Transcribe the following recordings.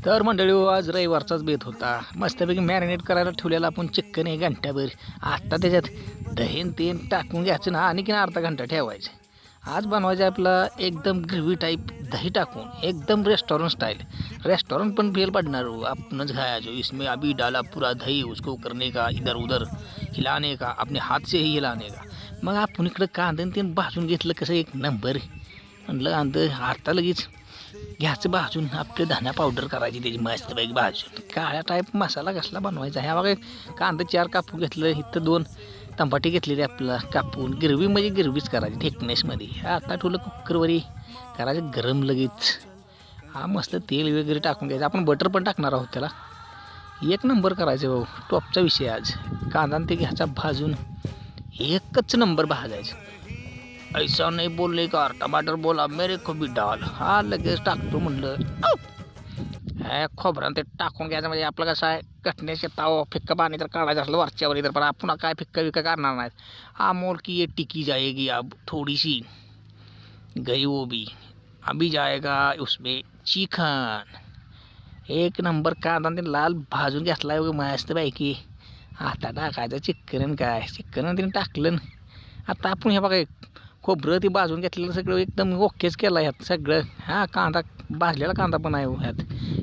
तर मंडळी आज रविवारचाच बेत होता. मस्तपैकी मॅरिनेट करायला ठेवलेला आपण चिकन 1 घंट्याभर. आता त्याच्यात दहीन तेन टाकून घ्यायचं ना आणि की अर्धा घंटा ठेवायचं. आज बनवायचं आपला एकदम ग्रेव्ही टाईप दही टाकून एकदम रेस्टोरेंट स्टाईल. रेस्टोरेंट पण फेल पडणार हो, आपणच खाया इसमें अभी डाला पूरा दही उसको करने का इधर उधर हिलाने का अपने हाथ से ही हिलाने का. मग आपण इकडं कांदन तेन भाजून घेतलं कसं एक नंबर. म्हणलं आता लगेच घ्यायचं भाजून आपले धना पावडर करायची त्याची मस्तपैकी भाजून काळ्या टाईप मसाला कसला बनवायचा ह्या बघा. कांदा 4 कापून घेतलं, इथं 2 तंबाटी घेतलेली आपला कापून. गिरवी म्हणजे गिरवीच करायची थिकनेसमध्ये. आता ठेवलं कुकरवरी करायचं गरम लगेच. हा मस्त तेल वगैरे टाकून घ्यायचं. आपण बटर पण टाकणार आहोत त्याला. एक नंबर करायचं भाऊ, टॉपचा विषय आज. कांदा ते घ्यायचा भाजून एकच नंबर भाजायचं. ऐसा नाही बोलले का टमाटर बोला मेरे को भी डाल. हा लगेच टाकतो म्हणलं. खोबरं ते टाकून घ्यायचं म्हणजे आपलं कसं आहे कटण्याचे ताव फिक्का पाणी तर काढायचं असलं वरच्यावर तर पण आपण काय फिक्का विक्का काढणार नाहीत. अमोल की ये टिकी जाएगी अब थोड़ी सी गई वो भी अभी जाएगा उसमें चिकन. एक नंबर कांदा ते लाल भाजून घेतला मस्त पैकी. आता टाकायचं चिकन. काय चिकन तिने टाकलं. आता आपण हे बघा खोबरं ती भाजून घेतलेलं सगळं एकदम ओकेच केलं ह्यात सगळं. हा कांदा भाजलेला कांदा पण आहे ह्यात.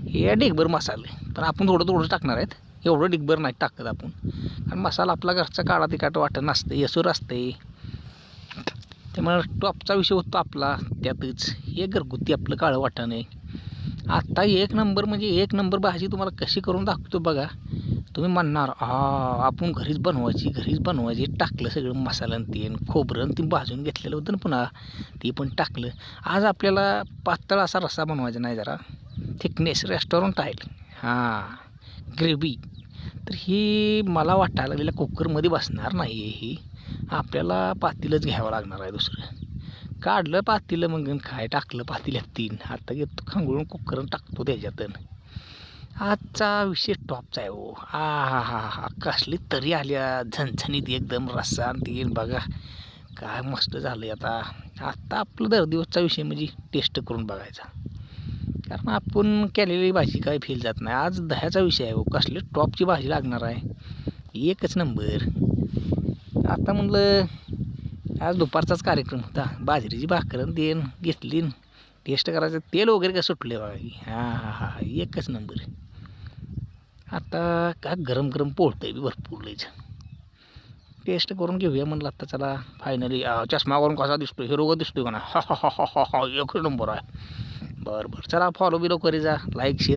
हे डिगभर मसाले पण आपण थोडं टाकणार आहेत. एवढं डिगभर नाही टाकत आपण, कारण मसाला आपला घरचा काळा तिखट वाटत नसतं, येसूर असते. त्यामुळे टॉपचा विषय होतो आपला त्यातच. हे घरगुती आपलं काळं वाटण आहे. आत्ता एक नंबर म्हणजे एक नंबर भाजी तुम्हाला कशी करून दाखवतो बघा. तुम्ही म्हणणार आपण घरीच बनवायची. टाकलं सगळं मसाला तेन खोबरं ती भाजून घेतलेलं होतं ना, पुन्हा ती पण टाकलं. आज आपल्याला पातळ असा रस्सा बनवायचा नाही, जरा थिकनेस रेस्टॉरंट आहे. ग्रेव्ही तर ही मला वाटायला लागलेल्या कुकरमध्ये बसणार नाही आहे. ही आपल्याला पातेलंच घ्यावं लागणार आहे दुसरं. काढलं पातेलं मग काय टाकलं पातेल्यात 3. आता घेतो खांगळून कुकर टाकतो त्याच्यातून. आजचा विषय टॉपचा आहे हो. हा कसली तरी आल्या झणझणीत एकदम रस्सा तीन बघा काय मस्त झालं. आता आपलं दर दिवसचा विषय म्हणजे टेस्ट करून बघायचा, कारण आपण केलेली भाजी काय फेल जात नाही. आज दह्याचा विषय आहे हो. कसली टॉपची भाजी लागणार आहे, एकच नंबर. आता म्हणलं आज दुपारचाच कार्यक्रम होता. बाजरीची भाकरं देन घेतली, टेस्ट करायचं. तेल वगैरे काय सुटले बघा. एकच नंबर. आता काय गरम पोळतंय बी भरपूर लयच. टेस्ट करून घेऊया म्हणलं. आता चला फायनली चष्मा करून कसा दिसतोय, हिरोग दिसतोय का ना. एक नंबर आहे. बरं चला फॉलो बिलो करी जा, लाईक शेअर.